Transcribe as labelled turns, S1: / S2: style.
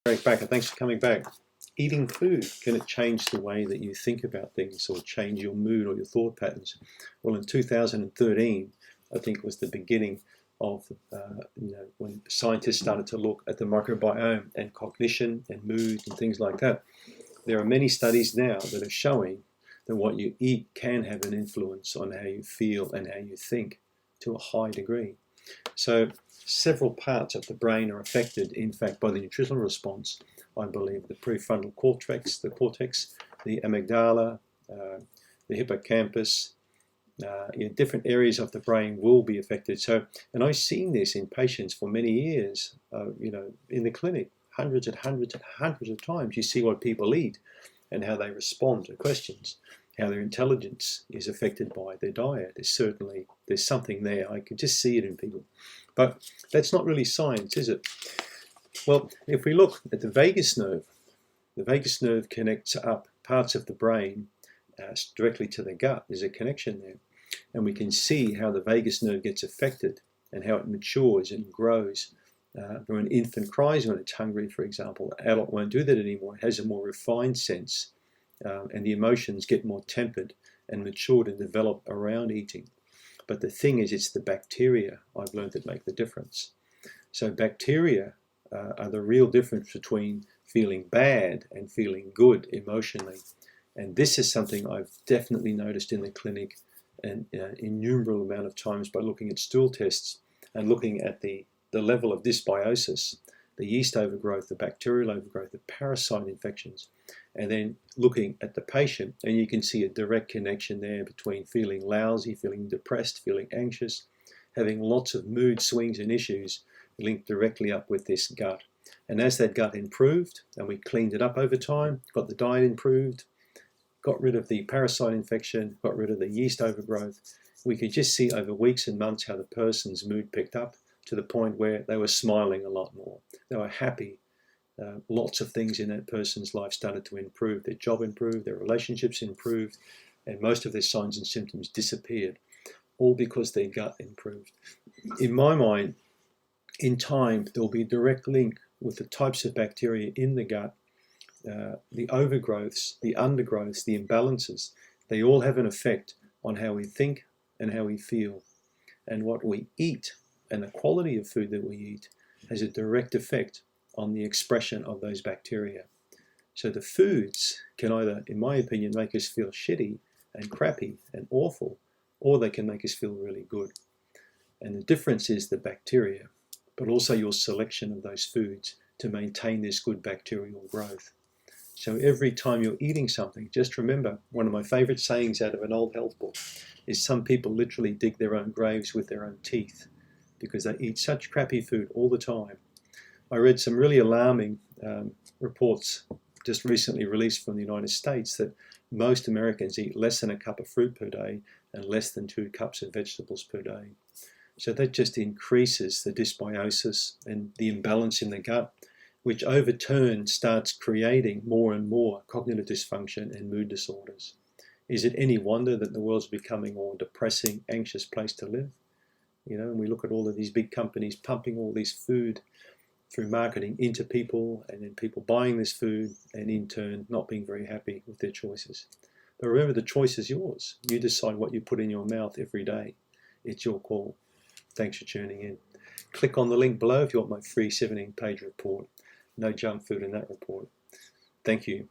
S1: Eric Bakker, thanks for coming back. Eating food, can it change the way that you think about things or change your mood or your thought patterns? Well, in 2013, I think was the beginning of when scientists started to look at the microbiome and cognition and mood and things like that. There are many studies now that are showing that what you eat can have an influence on how you feel and how you think to a high degree. So several parts of the brain are affected, in fact, by the nutritional response. I believe the prefrontal cortex, the amygdala, the hippocampus, different areas of the brain will be affected. So, and I've seen this in patients for many years, in the clinic, hundreds and hundreds and hundreds of times. You see what people eat and how they respond to questions, how their intelligence is affected by their diet. There's something there. I can just see it in people. But that's not really science, is it? Well, if we look at the vagus nerve connects up parts of the brain directly to the gut. There's a connection there. And we can see how the vagus nerve gets affected and how it matures and grows. When an infant cries when it's hungry, for example, an adult won't do that anymore. It has a more refined sense, and the emotions get more tempered and matured and develop around eating. But the thing is, it's the bacteria I've learned that make the difference. So bacteria are the real difference between feeling bad and feeling good emotionally. And this is something I've definitely noticed in the clinic and innumerable amount of times by looking at stool tests and looking at the level of dysbiosis, the yeast overgrowth, the bacterial overgrowth, the parasite infections, and then looking at the patient, and you can see a direct connection there between feeling lousy, feeling depressed, feeling anxious, having lots of mood swings and issues linked directly up with this gut. And as that gut improved, and we cleaned it up over time, got the diet improved, got rid of the parasite infection, got rid of the yeast overgrowth, we could just see over weeks and months how the person's mood picked up to the point where they were smiling a lot more. They were happy. Lots of things in that person's life started to improve. Their job improved, their relationships improved, and most of their signs and symptoms disappeared, all because their gut improved. In my mind, in time, there'll be a direct link with the types of bacteria in the gut, the overgrowths, the undergrowths, the imbalances. They all have an effect on how we think and how we feel. And what we eat and the quality of food that we eat has a direct effect on the expression of those bacteria. So the foods can either, in my opinion, make us feel shitty and crappy and awful, or they can make us feel really good. And the difference is the bacteria, but also your selection of those foods to maintain this good bacterial growth. So every time you're eating something, just remember, one of my favorite sayings out of an old health book is some people literally dig their own graves with their own teeth because they eat such crappy food all the time. I read some really alarming reports just recently released from the United States that most Americans eat less than a cup of fruit per day and less than 2 cups of vegetables per day. So that just increases the dysbiosis and the imbalance in the gut, which over turn starts creating more and more cognitive dysfunction and mood disorders. Is it any wonder that the world's becoming a more depressing, anxious place to live? And we look at all of these big companies pumping all this food through marketing into people, and then people buying this food and in turn not being very happy with their choices. But remember, the choice is yours. You decide what you put in your mouth every day. It's your call. Thanks for tuning in. Click on the link below if you want my free 17-page report. No junk food in that report. Thank you.